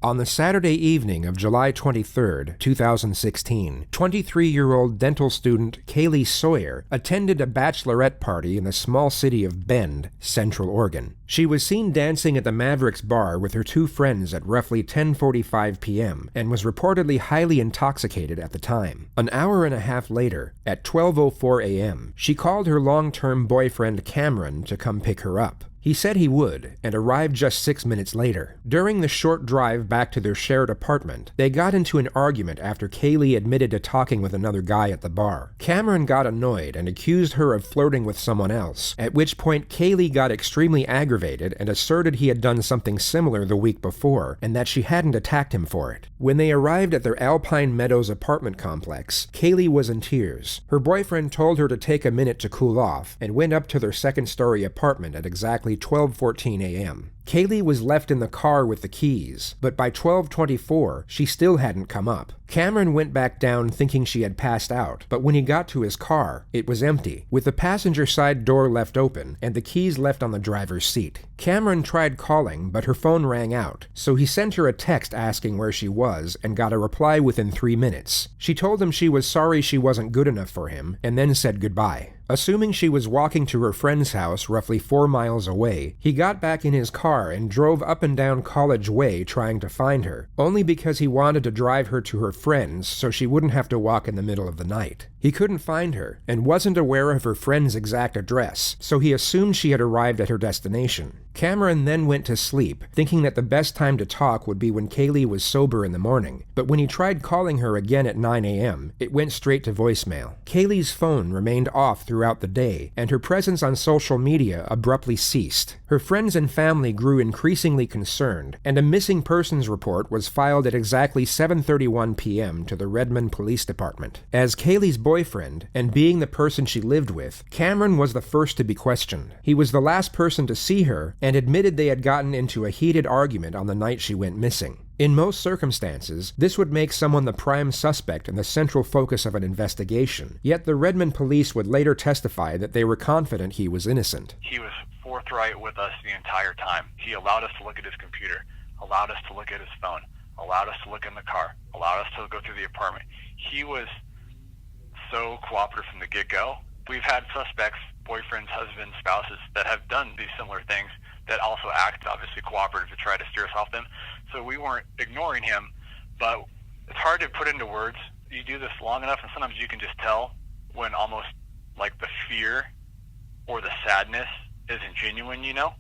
On the Saturday evening of July 23, 2016, 23-year-old dental student Kaylee Sawyer attended a bachelorette party in the small city of Bend, Central Oregon. She was seen dancing at the Mavericks bar with her two friends at roughly 10:45 p.m. and was reportedly highly intoxicated at the time. An hour and a half later, at 12:04 a.m., she called her long-term boyfriend Cameron to come pick her up. He said he would, and arrived just 6 minutes later. During the short drive back to their shared apartment, they got into an argument after Kaylee admitted to talking with another guy at the bar. Cameron got annoyed and accused her of flirting with someone else, at which point Kaylee got extremely aggravated and asserted he had done something similar the week before, and that she hadn't attacked him for it. When they arrived at their Alpine Meadows apartment complex, Kaylee was in tears. Her boyfriend told her to take a minute to cool off, and went up to their second-story apartment at exactly 12:14 a.m. Kaylee was left in the car with the keys, but by 12:24, she still hadn't come up. Cameron went back down thinking she had passed out, but when he got to his car, it was empty, with the passenger side door left open and the keys left on the driver's seat. Cameron tried calling, but her phone rang out, so he sent her a text asking where she was and got a reply within 3 minutes. She told him she was sorry she wasn't good enough for him, and then said goodbye. Assuming she was walking to her friend's house roughly 4 miles away, he got back in his car and drove up and down College Way trying to find her, only because he wanted to drive her to her friend's so she wouldn't have to walk in the middle of the night. He couldn't find her, and wasn't aware of her friend's exact address, so he assumed she had arrived at her destination. Cameron then went to sleep, thinking that the best time to talk would be when Kaylee was sober in the morning, but when he tried calling her again at 9 a.m., it went straight to voicemail. Kaylee's phone remained off throughout the day, and her presence on social media abruptly ceased. Her friends and family grew increasingly concerned, and a missing persons report was filed at exactly 7:31 p.m. to the Redmond Police Department. As Kaylee's boyfriend, and being the person she lived with, Cameron was the first to be questioned. He was the last person to see her, and admitted they had gotten into a heated argument on the night she went missing. In most circumstances, this would make someone the prime suspect and the central focus of an investigation, yet the Redmond police would later testify that they were confident he was innocent. He was forthright with us the entire time. He allowed us to look at his computer, allowed us to look at his phone, allowed us to look in the car, allowed us to go through the apartment. He was so cooperative from the get-go. We've had suspects, boyfriends, husbands, spouses, that have done these similar things that also act obviously cooperative to try to steer us off them. So we weren't ignoring him, but it's hard to put into words. You do this long enough, and sometimes you can just tell when almost like the fear or the sadness isn't genuine, you know?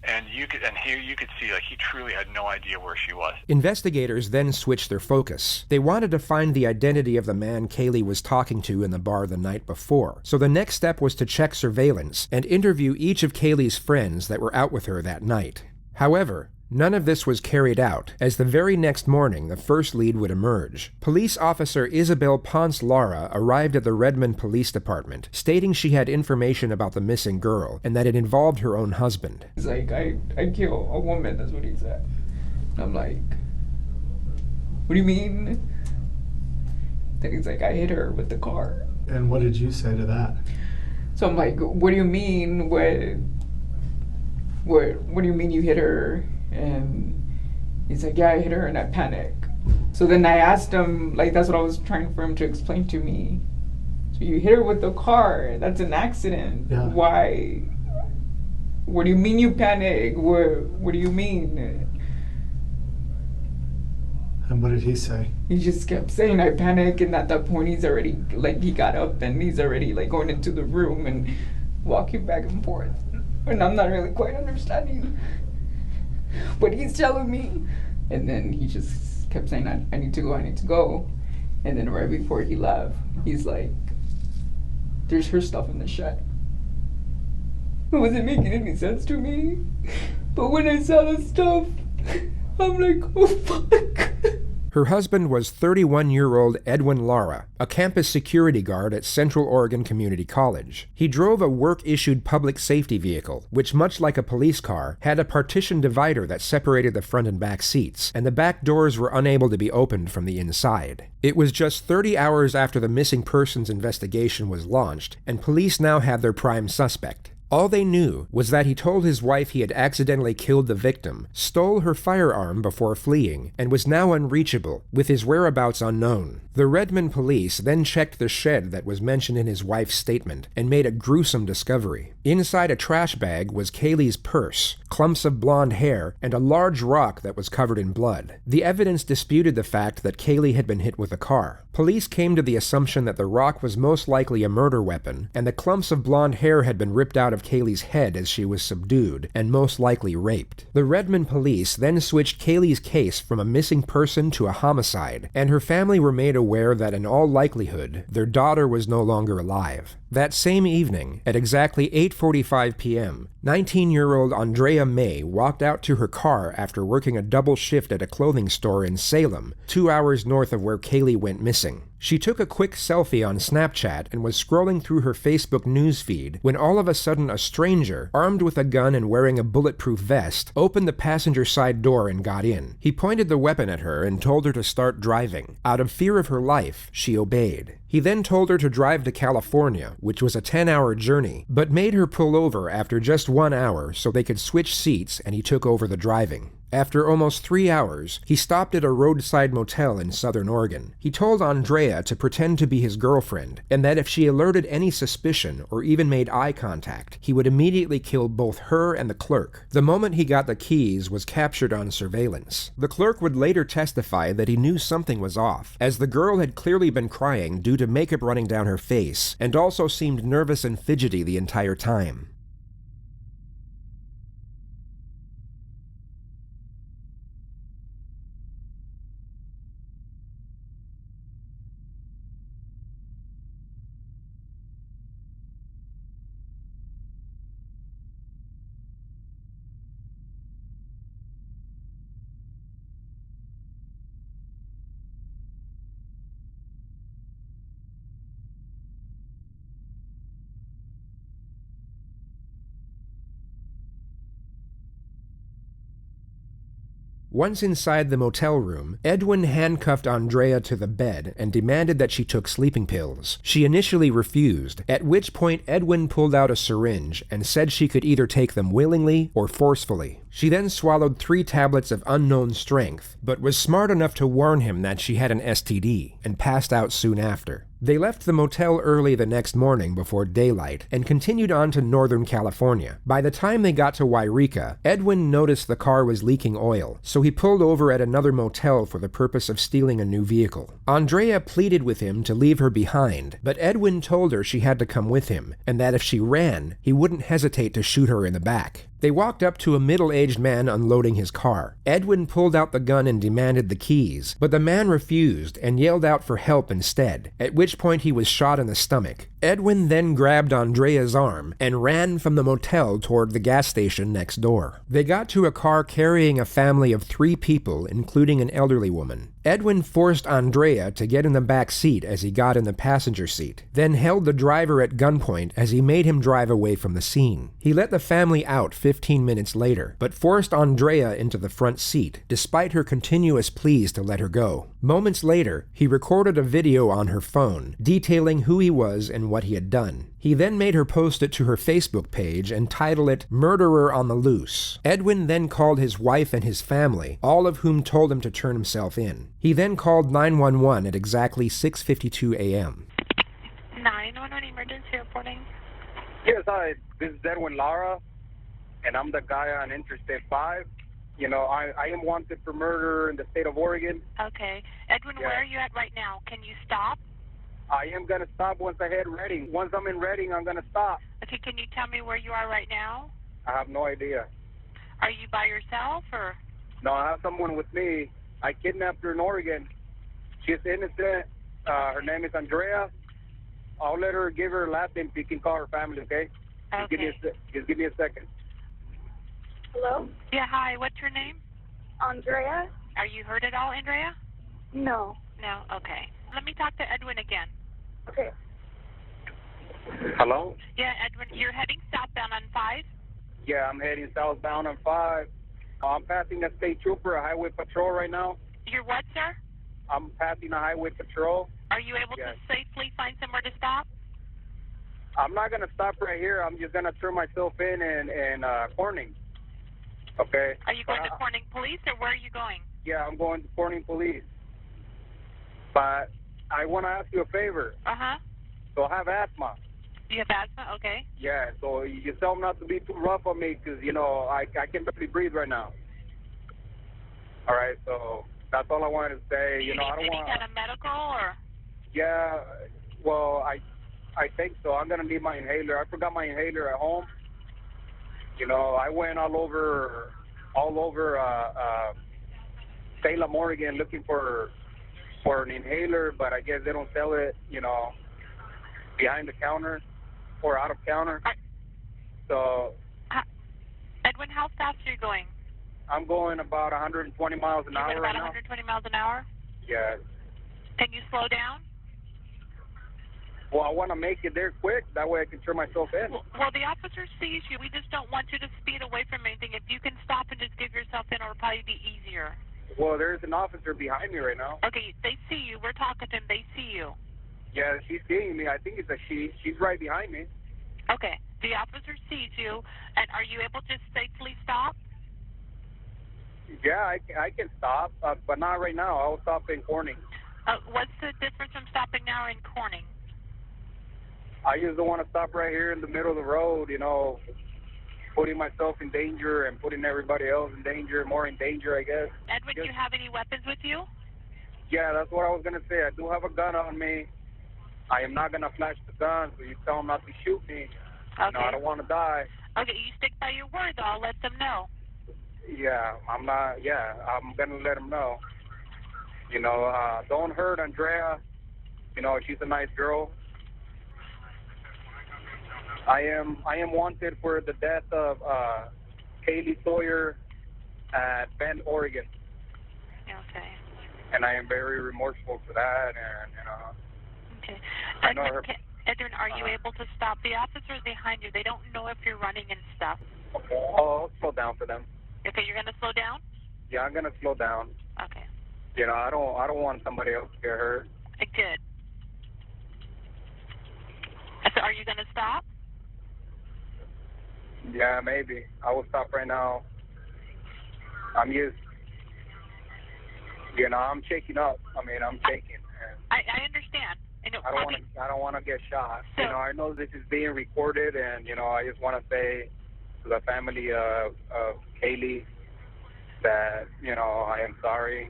And here you could see, like, he truly had no idea where she was. Investigators then switched their focus. They wanted to find the identity of the man Kaylee was talking to in the bar the night before. So the next step was to check surveillance and interview each of Kaylee's friends that were out with her that night. However, none of this was carried out, as the very next morning the first lead would emerge. Police officer Isabel Ponce Lara arrived at the Redmond Police Department, stating she had information about the missing girl, and that it involved her own husband. He's like, I kill a woman, that's what he said. I'm like, what do you mean? Then he's like, I hit her with the car. And what did you say to that? So I'm like, what do you mean? What do you mean you hit her? And he's like, yeah, I hit her and I panic. So then I asked him, like, that's what I was trying for him to explain to me. So you hit her with the car, that's an accident. Yeah. Why? What do you mean you panic? What do you mean? And what did he say? He just kept saying I panic, and at that point he's already, like, he got up and he's already, like, going into the room and walking back and forth. And I'm not really quite understanding what he's telling me. And then he just kept saying, I need to go. And then right before he left, he's like, there's her stuff in the shed. It wasn't making any sense to me. But when I saw the stuff, I'm like, oh fuck. Her husband was 31-year-old Edwin Lara, a campus security guard at Central Oregon Community College. He drove a work-issued public safety vehicle, which, much like a police car, had a partition divider that separated the front and back seats, and the back doors were unable to be opened from the inside. It was just 30 hours after the missing persons investigation was launched, and police now had their prime suspect. All they knew was that he told his wife he had accidentally killed the victim, stole her firearm before fleeing, and was now unreachable, with his whereabouts unknown. The Redmond police then checked the shed that was mentioned in his wife's statement and made a gruesome discovery. Inside a trash bag was Kaylee's purse, clumps of blonde hair, and a large rock that was covered in blood. The evidence disputed the fact that Kaylee had been hit with a car. Police came to the assumption that the rock was most likely a murder weapon, and the clumps of blonde hair had been ripped out of Kaylee's head as she was subdued, and most likely raped. The Redmond police then switched Kaylee's case from a missing person to a homicide, and her family were made aware that in all likelihood, their daughter was no longer alive. That same evening, at exactly 8:45 p.m., 19-year-old Andrea May walked out to her car after working a double shift at a clothing store in Salem, 2 hours north of where Kaylee went missing. She took a quick selfie on Snapchat and was scrolling through her Facebook newsfeed when all of a sudden a stranger, armed with a gun and wearing a bulletproof vest, opened the passenger side door and got in. He pointed the weapon at her and told her to start driving. Out of fear of her life, she obeyed. He then told her to drive to California, which was a 10-hour journey, but made her pull over after just 1 hour so they could switch seats and he took over the driving. After almost 3 hours, he stopped at a roadside motel in Southern Oregon. He told Andrea to pretend to be his girlfriend, and that if she alerted any suspicion or even made eye contact, he would immediately kill both her and the clerk. The moment he got the keys was captured on surveillance. The clerk would later testify that he knew something was off, as the girl had clearly been crying due to makeup running down her face, and also seemed nervous and fidgety the entire time. Once inside the motel room, Edwin handcuffed Andrea to the bed and demanded that she took sleeping pills. She initially refused, at which point Edwin pulled out a syringe and said she could either take them willingly or forcefully. She then swallowed 3 tablets of unknown strength, but was smart enough to warn him that she had an STD, and passed out soon after. They left the motel early the next morning before daylight and continued on to Northern California. By the time they got to Wairika, Edwin noticed the car was leaking oil, so he pulled over at another motel for the purpose of stealing a new vehicle. Andrea pleaded with him to leave her behind, but Edwin told her she had to come with him, and that if she ran, he wouldn't hesitate to shoot her in the back. They walked up to a middle-aged man unloading his car. Edwin pulled out the gun and demanded the keys, but the man refused and yelled out for help instead, at which point he was shot in the stomach. Edwin then grabbed Andrea's arm and ran from the motel toward the gas station next door. They got to a car carrying a family of 3 people, including an elderly woman. Edwin forced Andrea to get in the back seat as he got in the passenger seat, then held the driver at gunpoint as he made him drive away from the scene. He let the family out 15 minutes later, but forced Andrea into the front seat, despite her continuous pleas to let her go. Moments later, he recorded a video on her phone, detailing who he was and what he had done. He then made her post it to her Facebook page and title it "Murderer on the Loose." Edwin then called his wife and his family, all of whom told him to turn himself in. He then called 911 at exactly 6:52 a.m. 911 emergency reporting. Yes, hi. This is Edwin Lara, and I'm the guy on Interstate 5. You know, I am wanted for murder in the state of Oregon. Okay. Edwin, Yeah. where are you at right now? Can you stop? I am going to stop once I hit Reading. Once I'm in Reading, I'm going to stop. Okay, can you tell me where you are right now? I have no idea. Are you by yourself or? No, I have someone with me. I kidnapped her in Oregon. She's innocent. Her name is Andrea. I'll let her give her last name so you can call her family, okay? Just give me a second. Hello? Yeah, hi. What's your name? Andrea? Are you hurt at all, Andrea? No. No? Okay. Let me talk to Edwin again. Okay. Hello? Yeah, Edwin, you're heading southbound on 5? Yeah, I'm heading southbound on 5. I'm passing a state trooper, a highway patrol right now. You're what, sir? I'm passing a highway patrol. Are you able Yes. to safely find somewhere to stop? I'm not gonna stop right here. I'm just gonna turn myself in Corning. Okay. Are you going to Corning Police, or where are you going? Yeah, I'm going to Corning Police. But I want to ask you a favor. Uh-huh. So I have asthma. You have asthma? Okay. Yeah, so you tell them not to be too rough on me because, you know, I can barely breathe right now. All right, so that's all I wanted to say. Do you know, need I don't any want. kind of medical, or? Yeah, well, I think so. I'm gonna need my inhaler. I forgot my inhaler at home. You know, I went all over Salem, Oregon, looking for an inhaler, but I guess they don't sell it, you know, behind the counter or out of counter. So, Edwin, how fast are you going? I'm going about 120 miles an hour. You're going about 120 miles an hour? Yeah. Can you slow down? Well, I want to make it there quick. That way I can turn myself in. Well, the officer sees you. We just don't want you to speed away from anything. If you can stop and just give yourself in, it'll probably be easier. Well, there's an officer behind me right now. Okay, they see you. We're talking to them. They see you. Yeah, she's seeing me. I think it's a she. She's right behind me. Okay, the officer sees you, and are you able to safely stop? Yeah, I can stop, but not right now. I'll stop in Corning. What's the difference from stopping now in Corning? I just don't want to stop right here in the middle of the road, you know, putting myself in danger and putting everybody else in danger, more in danger, I guess. Edwin, do you have any weapons with you? Yeah, that's what I was going to say. I do have a gun on me. I am not going to flash the gun, so you tell them not to shoot me. Okay. You know, I don't want to die. Okay, you stick by your word, though. I'll let them know. Yeah, I'm going to let them know. You know, don't hurt Andrea. You know, she's a nice girl. I am wanted for the death of Kaylee Sawyer at Bend, Oregon. Okay. And I am very remorseful for that, and, you know. Okay. I know her. Edwin, are you able to stop? The officers behind you, they don't know if you're running and stuff. I'll slow down for them. Okay, you're going to slow down? Yeah, I'm going to slow down. Okay. You know, I don't want somebody else to get hurt. Good. So are you going to stop? Yeah, maybe. I will stop right now. I'm just, you know, I'm shaking up. I mean, I'm shaking. I understand. And I don't want to get shot. So, you know, I know this is being recorded, and, you know, I just want to say to the family of Kaylee that, you know, I am sorry.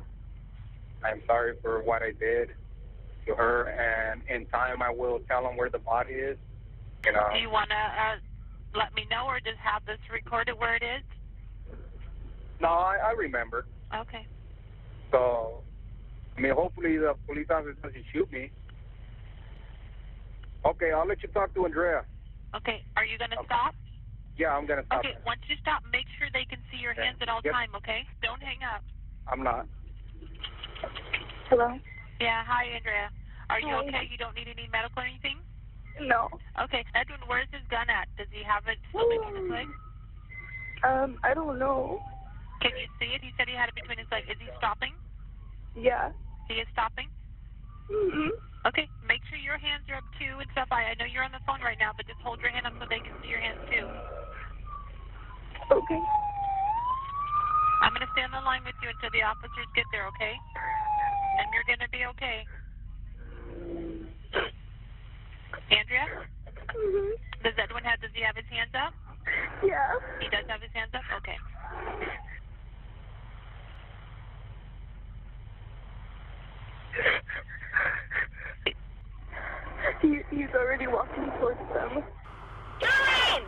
I am sorry for what I did to her, and in time I will tell them where the body is. You know. Do you want to let me know, or just have this recorded where it is? No, I remember. Okay. So, I mean, hopefully the police officer doesn't shoot me. Okay, I'll let you talk to Andrea. Okay, are you going to stop? Yeah, I'm going to stop. Okay, once you stop, make sure they can see your hands at all time, okay? Don't hang up. I'm not. Hello? Yeah, hi, Andrea. Are you Hi. okay? You don't need any medical or anything? No. Okay, Edwin, where's his gun at? Does he have it still between his legs? I don't know. Can you see it? He said he had it between his legs. Is he stopping? Yeah. He is stopping? Mm-hmm. Okay, make sure your hands are up too and stuff. I know you're on the phone right now, but just hold your hand up so they can see your hands too. Okay. I'm going to stay on the line with you until the officers get there, okay? And you're going to be okay. Andrea? Mm-hmm. Does he have his hands up? Yeah. He does have his hands up? Okay. He's already walking towards them. Karen!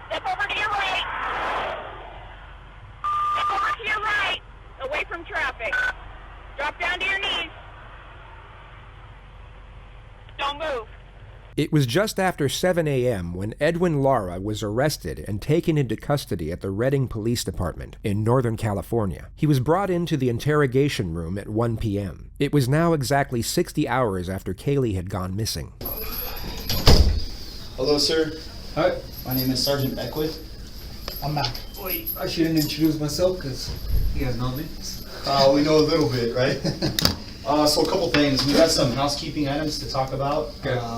Step over to your right. Step over to your right. Away from traffic. Drop down to your knees. Don't move. It was just after 7 a.m. when Edwin Lara was arrested and taken into custody at the Redding Police Department in Northern California. He was brought into the interrogation room at 1 p.m. It was now exactly 60 hours after Kaylee had gone missing. Hello, sir. Hi, My name is Sergeant Beckwith. I'm Mac. Wait, I shouldn't introduce myself because you guys know me. We know a little bit, right? So a couple things. We got some housekeeping items to talk about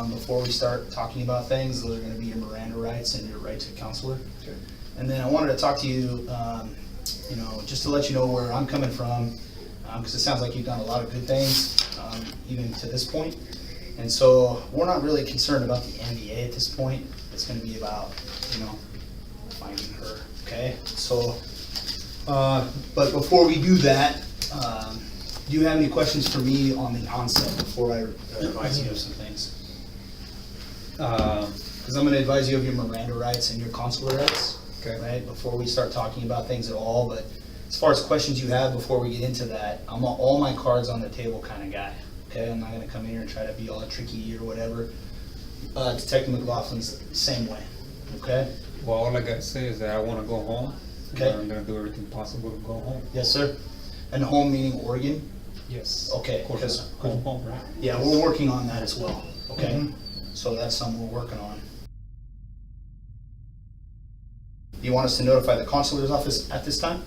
before we start talking about things. Those are going to be your Miranda rights and your right to a counselor. Okay. And then I wanted to talk to you, just to let you know where I'm coming from, because it sounds like you've done a lot of good things, even to this point. And so we're not really concerned about the NDA at this point. It's going to be about, finding her. Okay. So, but before we do that, do you have any questions for me on the onset before I advise you of some things? Because I'm going to advise you of your Miranda rights and your consular rights, right? Before we start talking about things at all. But as far as questions you have before we get into that, I'm an all my cards on the table kind of guy. Okay, I'm not going to come in here and try to be all tricky or whatever. Detective McLaughlin's the same way. Okay. Well, all I gotta say is that I want to go home. Okay. I'm gonna do everything possible to go home. Yes, sir. And home meaning Oregon? Yes. Okay. Of course. Home, right? Yeah, we're working on that as well. Okay. So that's something we're working on. Do you want us to notify the consular's office at this time?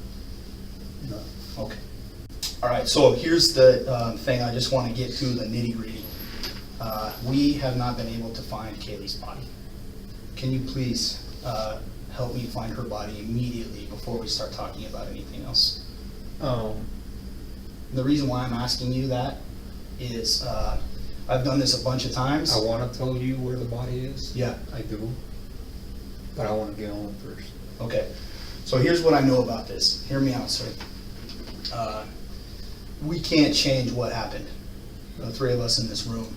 No. Okay. All right. So here's the thing. I just want to get to the nitty gritty. We have not been able to find Kaylee's body. Can you please help me find her body immediately before we start talking about anything else? The reason why I'm asking you that is I've done this a bunch of times. I want to tell you where the body is. Yeah. I do. But I want to get home first. Okay. So here's what I know about this. Hear me out, sir. We can't change what happened, the three of us in this room.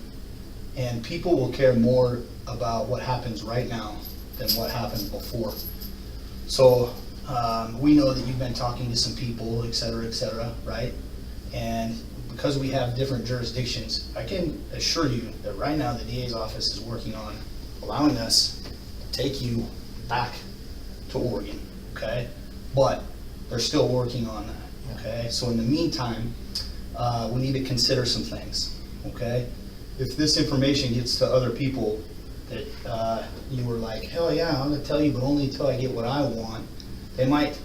And people will care more about what happens right now than what happened before. So we know that you've been talking to some people, et cetera, right? And because we have different jurisdictions, I can assure you that right now the DA's office is working on allowing us to take you back to Oregon, okay? But they're still working on that, okay? So in the meantime, we need to consider some things, okay? If this information gets to other people that you were like, hell yeah, I'm gonna tell you, but only until I get what I want, they might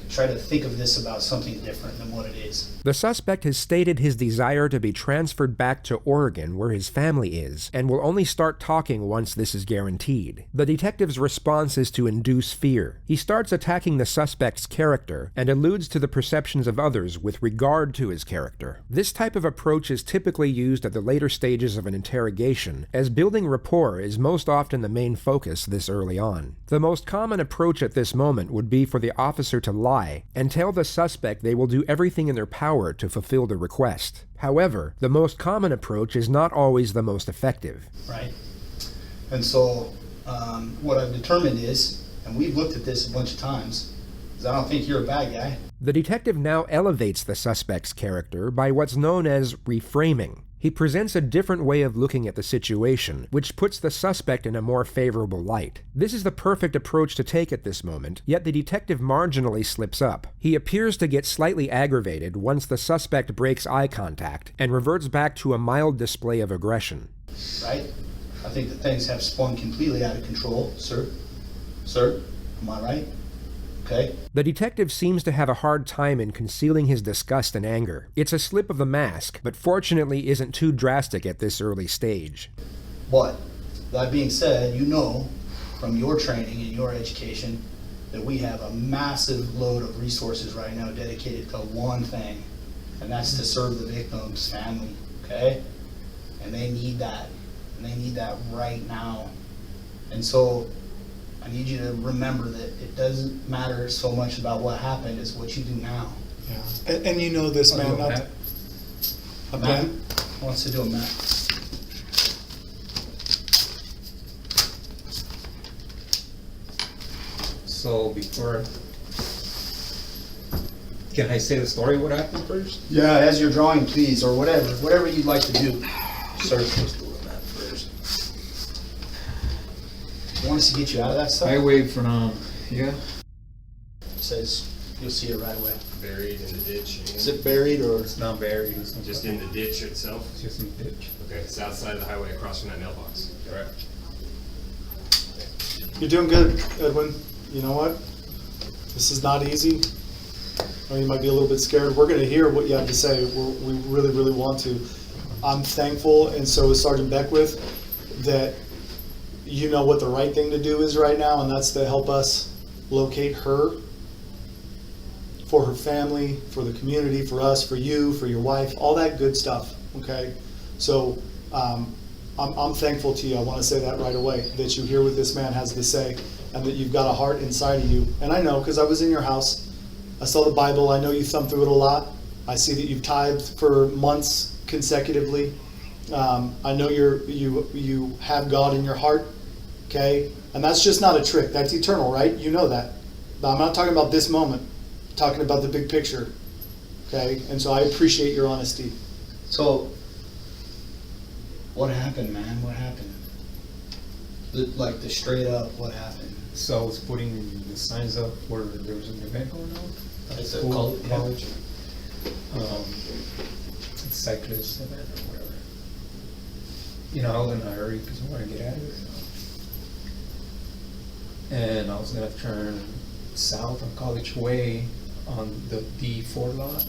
try to think of this about something different than what it is. The suspect has stated his desire to be transferred back to Oregon, where his family is, and will only start talking once this is guaranteed. The detective's response is to induce fear. He starts attacking the suspect's character and alludes to the perceptions of others with regard to his character. This type of approach is typically used at the later stages of an interrogation, as building rapport is most often the main focus this early on. The most common approach at this moment would be for the officer to lie and tell the suspect they will do everything in their power to fulfill the request. However, the most common approach is not always the most effective. Right. And so what I've determined is, and we've looked at this a bunch of times, is I don't think you're a bad guy. The detective now elevates the suspect's character by what's known as reframing. He presents a different way of looking at the situation, which puts the suspect in a more favorable light. This is the perfect approach to take at this moment, yet the detective marginally slips up. He appears to get slightly aggravated once the suspect breaks eye contact and reverts back to a mild display of aggression. Right? I think that things have spun completely out of control, sir. Sir, am I right? Okay. The detective seems to have a hard time in concealing his disgust and anger. It's a slip of the mask, but fortunately isn't too drastic at this early stage. But, that being said, you know from your training and your education that we have a massive load of resources right now dedicated to one thing, and that's to serve the victim's family, okay? And they need that, and they need that right now. And so, I need you to remember that it doesn't matter so much about what happened as what you do now. Yeah. And you know this, man. Matt wants to do a map. So before, can I say the story what happened first? Yeah, as you're drawing, please, or whatever you'd like to do, sir. Want us to get you out of that stuff? Highway from, yeah. It says, you'll see it right away. Buried in the ditch. Is it buried or? It's not buried. It's not just in the ditch itself? It's just in the ditch. Okay, south side of the highway across from that mailbox. Correct. You're doing good, Edwin. You know what? This is not easy. Or you might be a little bit scared. We're going to hear what you have to say. We really, really want to. I'm thankful, and so is Sergeant Beckwith, that you know what the right thing to do is right now, and that's to help us locate her for her family, for the community, for us, for you, for your wife, all that good stuff, okay? So I'm thankful to you. I want to say that right away, that you hear what this man has to say and that you've got a heart inside of you. And I know, because I was in your house. I saw the Bible. I know you thumb through it a lot. I see that you've tithed for months consecutively. I know you have God in your heart, okay? And that's just not a trick. That's eternal, right? You know that. But I'm not talking about this moment. I'm talking about the big picture, okay? And so I appreciate your honesty. So, what happened, man? What happened? Like the straight up, what happened? So I was putting the signs up where there was an event going on. It's a School, college. It's cyclist event or whatever. You know, I was in a hurry because I want to get out of here. And I was gonna turn south on College Way on the D4 lot.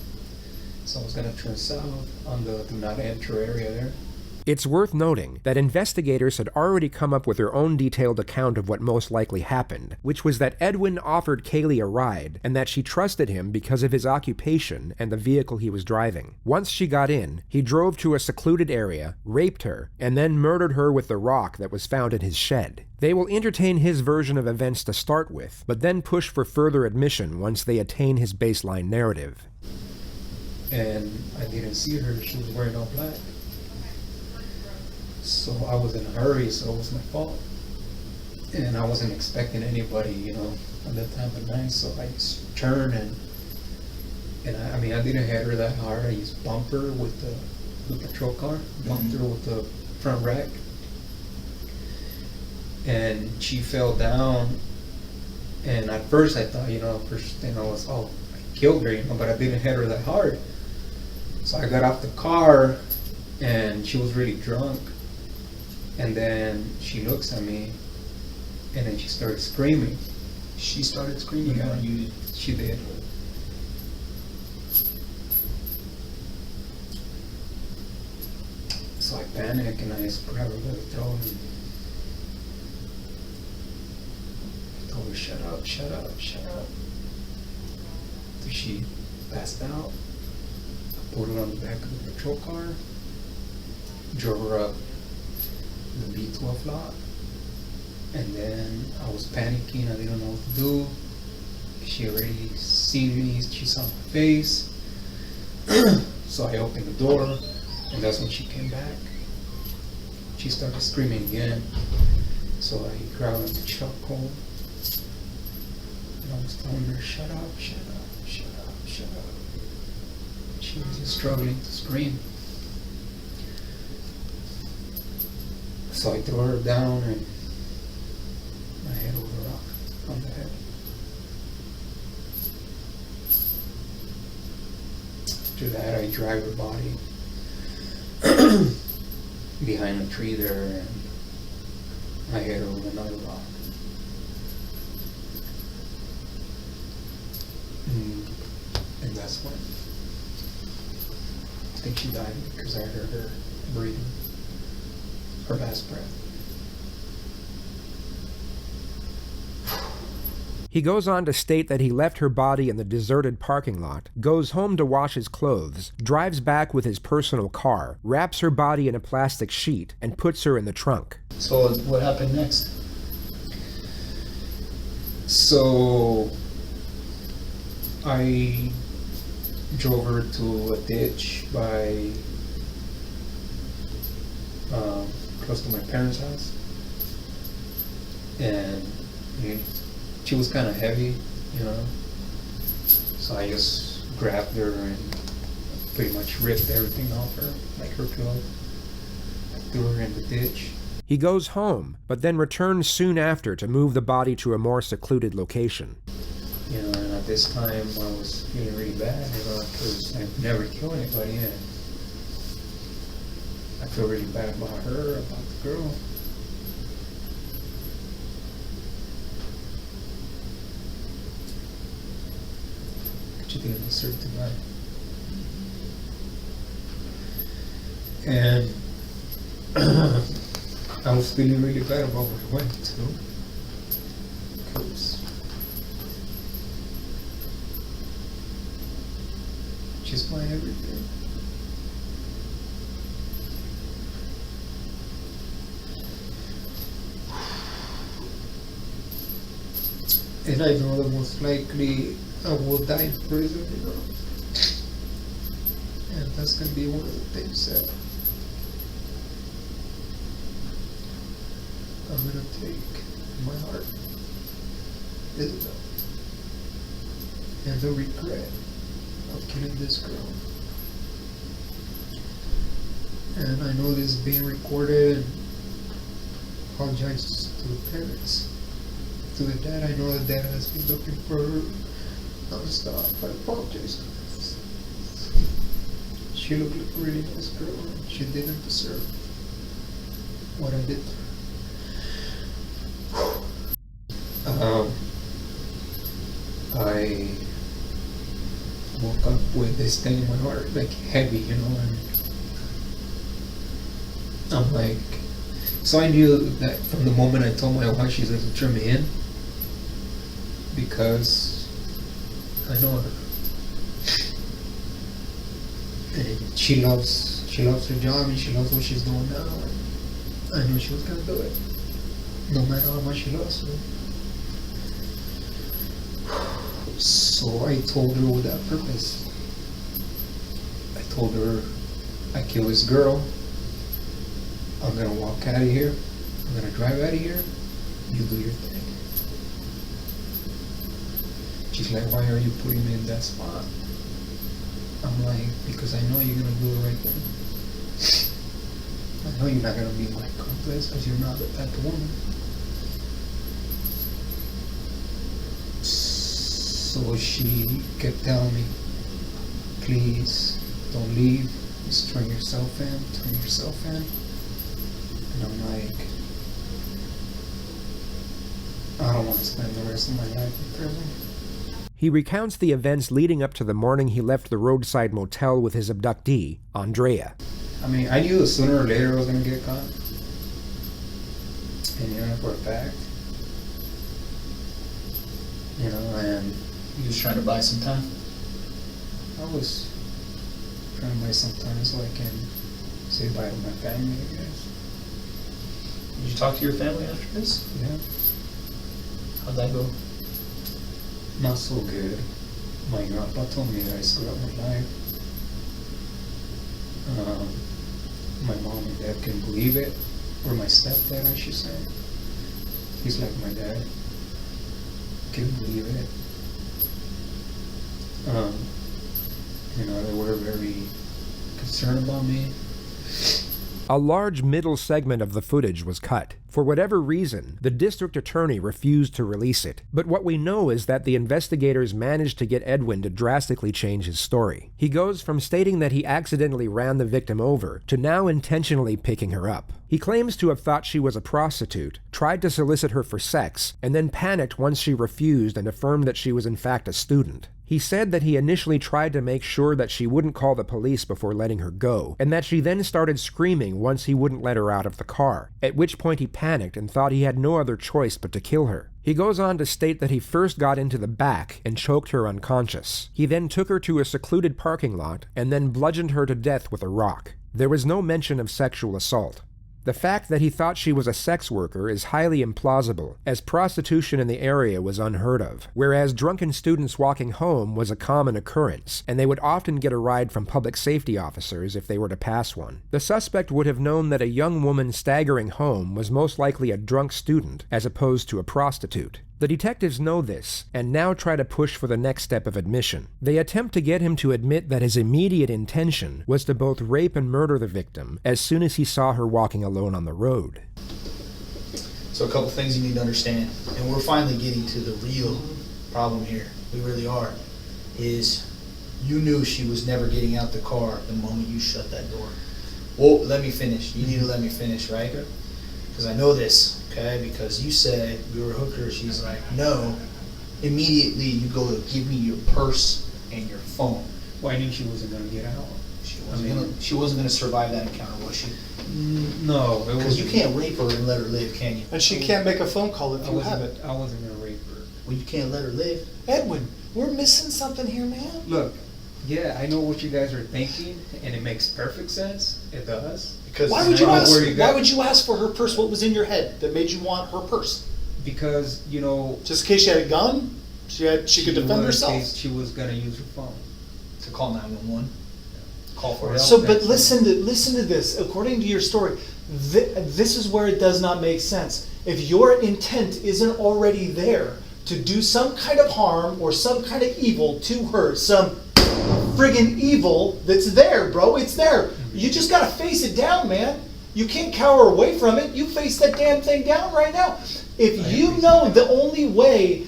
So I was gonna turn south on the do not enter area there. It's worth noting that investigators had already come up with their own detailed account of what most likely happened, which was that Edwin offered Kaylee a ride, and that she trusted him because of his occupation and the vehicle he was driving. Once she got in, he drove to a secluded area, raped her, and then murdered her with the rock that was found in his shed. They will entertain his version of events to start with, but then push for further admission once they attain his baseline narrative. And I didn't see her, she was wearing all black. So I was in a hurry, so it was my fault. And I wasn't expecting anybody, you know, at that time of night, so I just turned and I mean, I didn't hit her that hard. I just bumped her with the patrol car, bumped her with the front rack. And she fell down, and at first I thought, you know, first thing I was, oh, I killed her, you know, but I didn't hit her that hard. So I got off the car, and she was really drunk. And then she looks at me, and then she started screaming. She started screaming, Yeah, or you did? She did. So I panicked, and I just grabbed her by the throat and told her, shut up, shut up, shut up. So she passed out. I put her on the back of the patrol car, drove her up the B12 lot, and then I was panicking. I didn't know what to do. She already seen me. She saw my face. So I opened the door, and that's when she came back. She started screaming again. So I grabbed the chokehold, and I was telling her, shut up, shut up, shut up, shut up. She was just struggling to scream. So I threw her down and I hit her with a rock on the head. After that, I dragged her body behind a tree there and I hit her with another rock. And that's when I think she died because I heard her breathing. Her last breath. He goes on to state that he left her body in the deserted parking lot, goes home to wash his clothes, drives back with his personal car, wraps her body in a plastic sheet, and puts her in the trunk. So what happened next? So I drove her to a ditch by close to my parents' house, and she was kind of heavy, you know, so I just grabbed her and pretty much ripped everything off her, like her clothes. I threw her in the ditch. He goes home, but then returns soon after to move the body to a more secluded location. You know, and at this time I was feeling really bad, you know, because I've never killed anybody, and I feel really bad about her, about the girl. She didn't deserve to die. And I was feeling really bad about what I went to. Because she's my everything. And I know that most likely I will die in prison, you know. And that's gonna be one of the things that I'm gonna take in my heart. Isabel. And the regret of killing this girl. And I know this is being recorded, and apologize to the parents. To the dad, I know the dad has been looking for her non-stop. I apologize. She looked like a really nice girl, and she didn't deserve what I did to her. I woke up with this thing in my heart, like heavy, you know, and I'm like, so I knew that from the moment I told my wife she doesn't turn me in, because I know her. And she loves her job, and she loves what she's doing now. And I knew she was gonna do it, no matter how much she loves me. So I told her with that purpose. I told her, I killed this girl. I'm gonna walk out of here. I'm gonna drive out of here. You do your thing. She's like, why are you putting me in that spot? I'm like, because I know you're gonna do the right thing. I know you're not gonna be my accomplice, because you're not that type of woman. So she kept telling me, please don't leave, just turn yourself in. And I'm like, I don't want to spend the rest of my life in prison. He recounts the events leading up to the morning he left the roadside motel with his abductee, Andrea. I mean, I knew that sooner or later I was going to get caught. And you know, for a fact. You know, and You was trying to buy some time? I was trying to buy some time so I can say bye to my family, I guess. Did you talk to your family after this? Yeah. How'd that go? Not so good. My grandpa told me that I screwed up my life. My mom and dad couldn't believe it. Or my stepdad, I should say. He's like my dad. Couldn't believe it. You know, they were very concerned about me. A large middle segment of the footage was cut. For whatever reason, the district attorney refused to release it. But what we know is that the investigators managed to get Edwin to drastically change his story. He goes from stating that he accidentally ran the victim over to now intentionally picking her up. He claims to have thought she was a prostitute, tried to solicit her for sex, and then panicked once she refused and affirmed that she was in fact a student. He said that he initially tried to make sure that she wouldn't call the police before letting her go, and that she then started screaming once he wouldn't let her out of the car, at which point he panicked and thought he had no other choice but to kill her. He goes on to state that he first got into the back and choked her unconscious. He then took her to a secluded parking lot and then bludgeoned her to death with a rock. There was no mention of sexual assault. The fact that he thought she was a sex worker is highly implausible, as prostitution in the area was unheard of, whereas drunken students walking home was a common occurrence, and they would often get a ride from public safety officers if they were to pass one. The suspect would have known that a young woman staggering home was most likely a drunk student as opposed to a prostitute. The detectives know this, and now try to push for the next step of admission. They attempt to get him to admit that his immediate intention was to both rape and murder the victim as soon as he saw her walking alone on the road. So a couple things you need to understand, and we're finally getting to the real problem here, we really are, is you knew she was never getting out the car the moment you shut that door. Well, let me finish. You need to let me finish, right? Because I know this. Okay, because you said we were hookers. She's like, no. Immediately you go to give me your purse and your phone. Well, I knew she wasn't gonna get out. She wasn't gonna survive that encounter, was she? No, it Because was. you can't rape her and let her live, can you? And she can't make a phone call if you have it. I wasn't gonna rape her. Well, you can't let her live. Edwin, we're missing something here, man. Look, yeah, I know what you guys are thinking, and it makes perfect sense. It does. Because Why would you I know ask? where you Why got- would you ask for her purse? What was in your head that made you want her purse? Because Just in case she had a gun, she could defend herself. She was gonna use her phone. to call 911, call for help. So, but listen to this. According to your story, this is where it does not make sense. If your intent isn't already there to do some kind of harm or some kind of evil to her, some friggin' evil that's there, bro. It's there. You just gotta face it down, man. You can't cower away from it. You face that damn thing down right now. If you know the only way,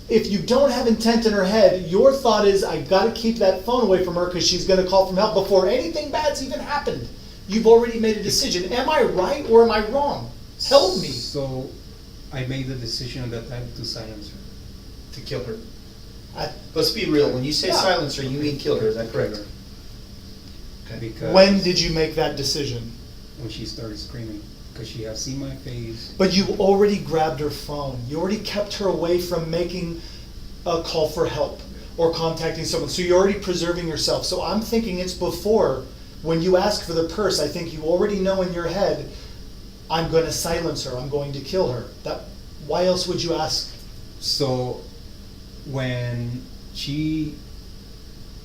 if you don't have intent in her head, your thought is, I gotta keep that phone away from her because she's gonna call for help before anything bad's even happened. You've already made a decision. Am I right or am I wrong? Help me. So, I made the decision at that time to silence her. to kill her. Let's be real. When you say silence her, you mean kill her. Is that correct? Okay. Because When did you make that decision? when she started screaming, because she had seen my face. But you already grabbed her phone. You already kept her away from making a call for help or contacting someone. So you're already preserving yourself. So I'm thinking it's before, when you ask for the purse, I think you already know in your head, I'm going to silence her. I'm going to kill her. Why else would you ask? So, when she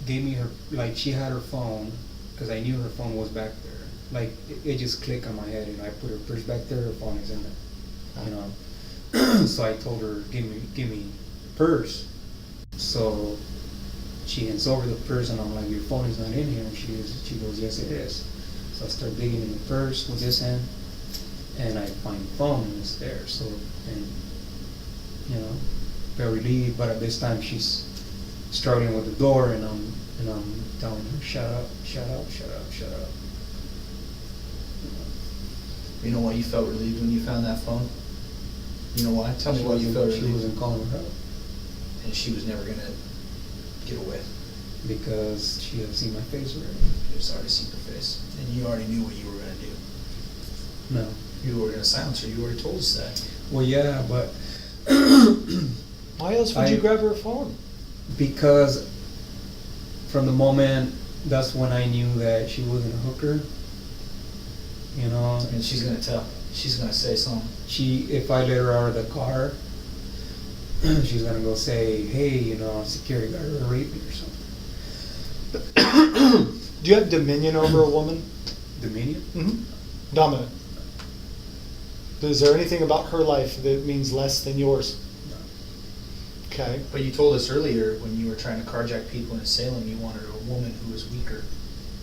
gave me her, like she had her phone, because I knew her phone was back there. Like it just clicked on my head, and I put her purse back there. Her phone is in there, you know. So I told her, give me the purse. So she hands over the purse, and I'm like, your phone is not in here. And she goes, yes, it is. So I start digging in the purse with this hand, and I find the phone, and it's there. So, and you know, very relieved. But at this time, she's struggling with the door, and I'm telling her, shut up, shut up, shut up, shut up. You know why you felt relieved when you found that phone? You know why? Tell me why you felt relieved. She wasn't calling her help. And she was never gonna get away. Because she had seen my face already. She was already seen your face. And you already knew what you were gonna do. No. You were gonna silence her. You already told us that. Well, yeah, but Why else would you grab her phone? Because from the moment, that's when I knew that she wasn't a hooker. You know. And she's gonna tell. She's gonna say something. If I let her out of the car, she's gonna go say, hey, you know, security guard raped me or something. Do you have dominion over a woman? Dominion? Mm-hmm. Dominant. Is there anything about her life that means less than yours? No. Okay. But you told us earlier when you were trying to carjack people in Salem, you wanted a woman who was weaker.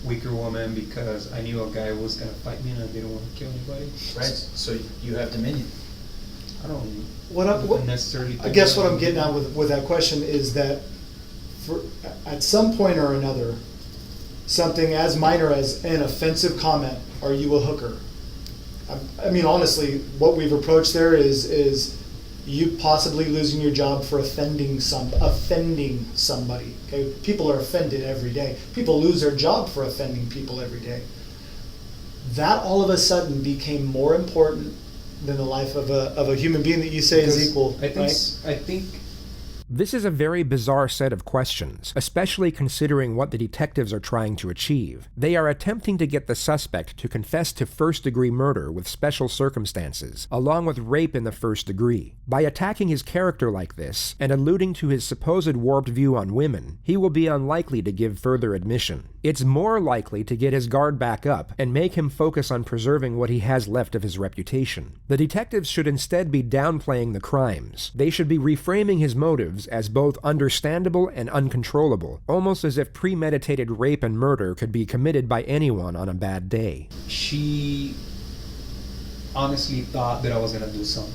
Weaker woman, because I knew a guy was gonna fight me and I didn't want to kill anybody. Right. So you have dominion. I don't What necessarily. I guess what I'm getting at with that question is that at some point or another, something as minor as an offensive comment, are you a hooker? I mean, honestly, what we've approached there is you possibly losing your job for offending somebody. Okay, people are offended every day. People lose their job for offending people every day. That all of a sudden became more important than the life of a human being that you say is equal. I think This is a very bizarre set of questions, especially considering what the detectives are trying to achieve. They are attempting to get the suspect to confess to first-degree murder with special circumstances, along with rape in the first degree. By attacking his character like this, and alluding to his supposed warped view on women, he will be unlikely to give further admission. It's more likely to get his guard back up and make him focus on preserving what he has left of his reputation. The detectives should instead be downplaying the crimes. They should be reframing his motives as both understandable and uncontrollable, almost as if premeditated rape and murder could be committed by anyone on a bad day. she honestly thought that I was gonna do something.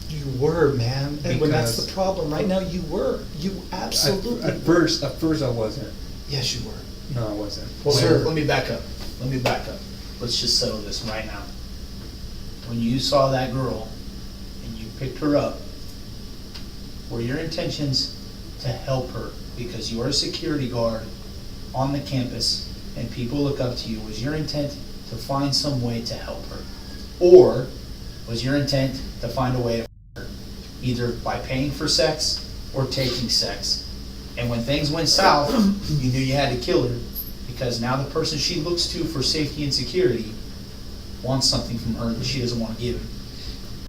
You were, man. And when that's Because- the problem. Right now, you were. You absolutely At first I wasn't. Yes, you were. No, I wasn't. Well, Wait, sir. let me back up. Let's just settle this right now. When you saw that girl and you picked her up, were your intentions to help her because you're a security guard on the campus and people look up to you, was your intent to find some way to help her? Or was your intent to find a way to her, either by paying for sex or taking sex? And when things went south, you knew you had to kill her because now the person she looks to for safety and security wants something from her that she doesn't want to give him.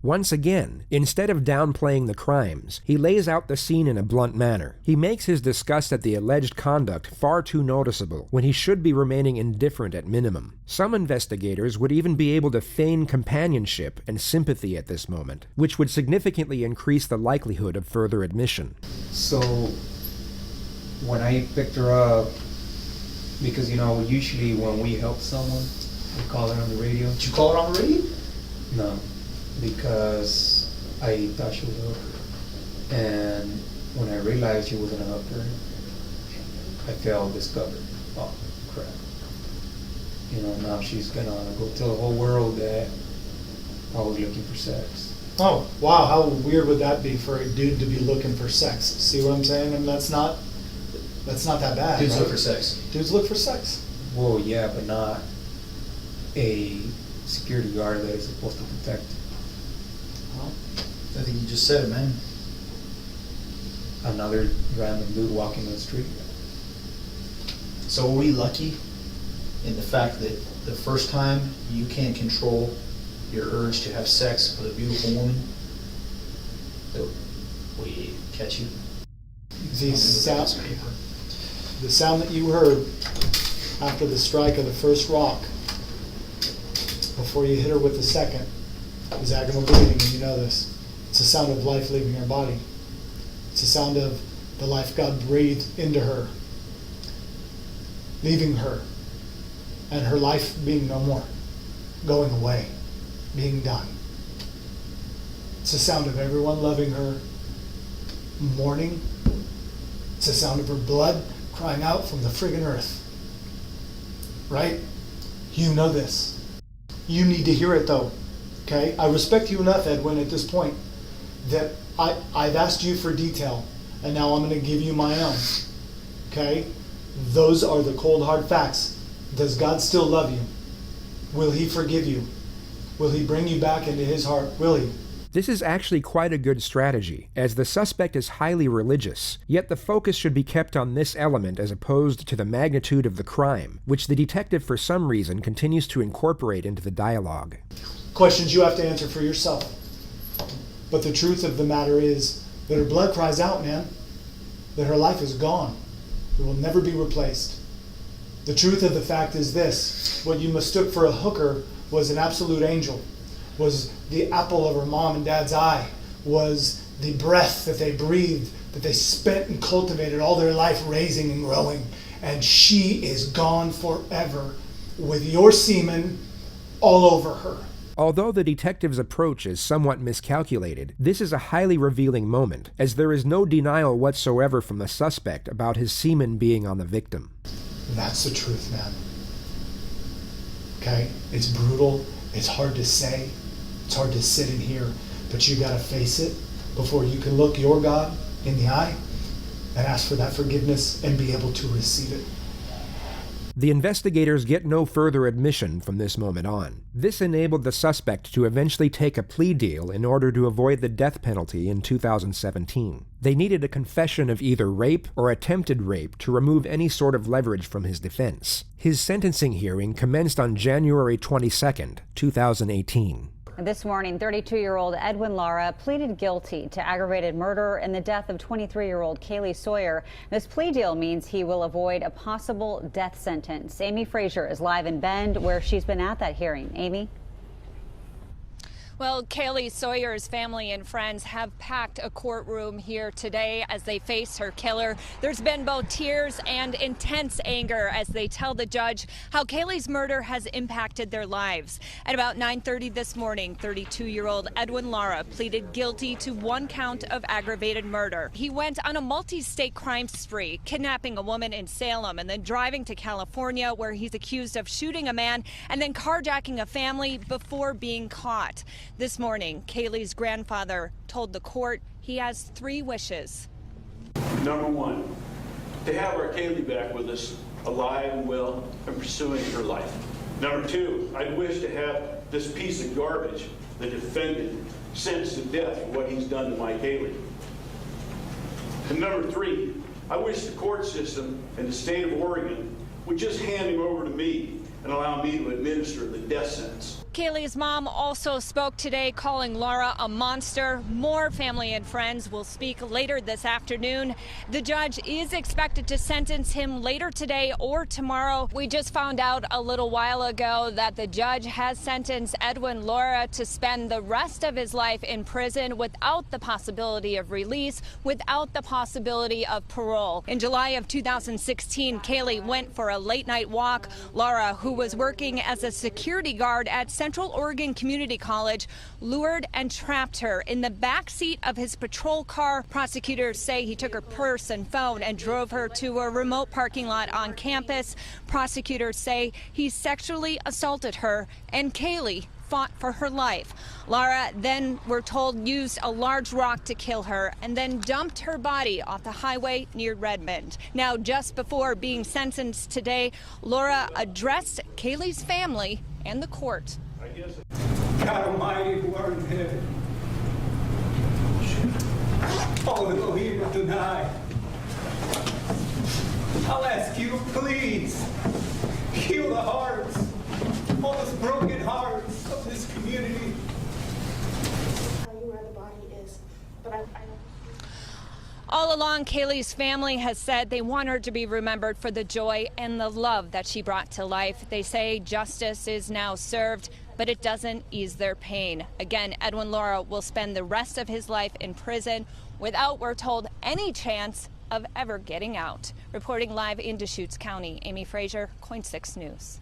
Once again, instead of downplaying the crimes, he lays out the scene in a blunt manner. He makes his disgust at the alleged conduct far too noticeable, when he should be remaining indifferent at minimum. Some investigators would even be able to feign companionship and sympathy at this moment, which would significantly increase the likelihood of further admission. So, when I picked her up, because usually when we help someone, we call her on the radio. Did you call her on the radio? No. Because I thought she was a hooker. And when I realized she wasn't a hooker, I felt discovered. Oh, crap. Now she's gonna go tell the whole world that I was looking for sex. Oh, wow, how weird would that be for a dude to be looking for sex? See what I'm saying? And that's not that bad. Dudes right? look for sex. Dudes look for sex. Well, yeah, but not a security guard that is supposed to protect. Well, I think you just said it, man. Another random dude walking on the street. So are we lucky in the fact that the first time you can't control your urge to have sex with a beautiful woman, that we catch you? The sound that you heard after the strike of the first rock, before you hit her with the second, is agonal breathing, and you know this. It's the sound of life leaving her body. It's the sound of the life God breathed into her, leaving her, and her life being no more, going away, being done. It's the sound of everyone loving her, mourning. It's the sound of her blood crying out from the friggin' earth. Right? You know this. You need to hear it though. Okay? I respect you enough, Edwin, at this point, that I've asked you for detail, and now I'm going to give you my own. Okay? Those are the cold hard facts. Does God still love you? Will He forgive you? Will He bring you back into His heart? Will He? This is actually quite a good strategy, as the suspect is highly religious, yet the focus should be kept on this element as opposed to the magnitude of the crime, which the detective for some reason continues to incorporate into the dialogue. Questions you have to answer for yourself. But the truth of the matter is that her blood cries out, man. That her life is gone. It will never be replaced. The truth of the fact is this: what you mistook for a hooker was an absolute angel, was the apple of her mom and dad's eye, was the breath that they breathed, that they spent and cultivated all their life raising and growing. And she is gone forever with your semen all over her. Although the detective's approach is somewhat miscalculated, this is a highly revealing moment, as there is no denial whatsoever from the suspect about his semen being on the victim. That's the truth, man. Okay? It's brutal. It's hard to say. It's hard to sit in here. But you gotta face it before you can look your God in the eye and ask for that forgiveness and be able to receive it. The investigators get no further admission from this moment on. This enabled the suspect to eventually take a plea deal in order to avoid the death penalty in 2017. They needed a confession of either rape or attempted rape to remove any sort of leverage from his defense. His sentencing hearing commenced on January 22nd, 2018. This morning, 32-year-old Edwin Lara pleaded guilty to aggravated murder in the death of 23-year-old Kaylee Sawyer. This plea deal means he will avoid a possible death sentence. Amy Frazier is live in Bend, where she's been at that hearing. Amy? Well, Kaylee Sawyer's family and friends have packed a courtroom here today as they face her killer. There's been both tears and intense anger as they tell the judge how Kaylee's murder has impacted their lives. At about 9:30 this morning, 32-year-old Edwin Lara pleaded guilty to 1 count of aggravated murder. He went on a multi-state crime spree, kidnapping a woman in Salem and then driving to California, where he's accused of shooting a man and then carjacking a family before being caught. This morning, Kaylee's grandfather told the court he has 3 wishes. Number 1, to have our Kaylee back with us, alive and well, and pursuing her life. Number two, I wish to have this piece of garbage, the defendant, sentenced to death for what he's done to my Kaylee. And number three, I wish the court system in the state of Oregon would just hand him over to me and allow me to administer the death sentence. Kaylee's mom also spoke today, calling Laura a monster. More family and friends will speak later this afternoon. The judge is expected to sentence him later today or tomorrow. We just found out a little while ago that the judge has sentenced Edwin Lara to spend the rest of his life in prison without the possibility of release, without the possibility of parole. In July of 2016, Kaylee went for a late-night walk. Lara, who was working as a security guard at Central Oregon Community College, lured and trapped her in the back seat of his patrol car. Prosecutors say he took her purse and phone and drove her to a remote parking lot on campus. Prosecutors say he sexually assaulted her, and Kaylee fought for her life. Lara then, we're told, used a large rock to kill her and then dumped her body off the highway near Redmond. Now, just before being sentenced today, Laura addressed Kaylee's family and the court. God Almighty, who art in heaven, all Elohim Adonai, I'll ask you to please heal the hearts, all those broken hearts of this community. Tell you where the body is, but I All along, Kaylee's family has said they want her to be remembered for the joy and the love that she brought to life. They say justice is now served, but it doesn't ease their pain. Again, Edwin Lara will spend the rest of his life in prison without, we're told, any chance of ever getting out. Reporting live in Deschutes County, Amy Frazier, KOIN 6 News.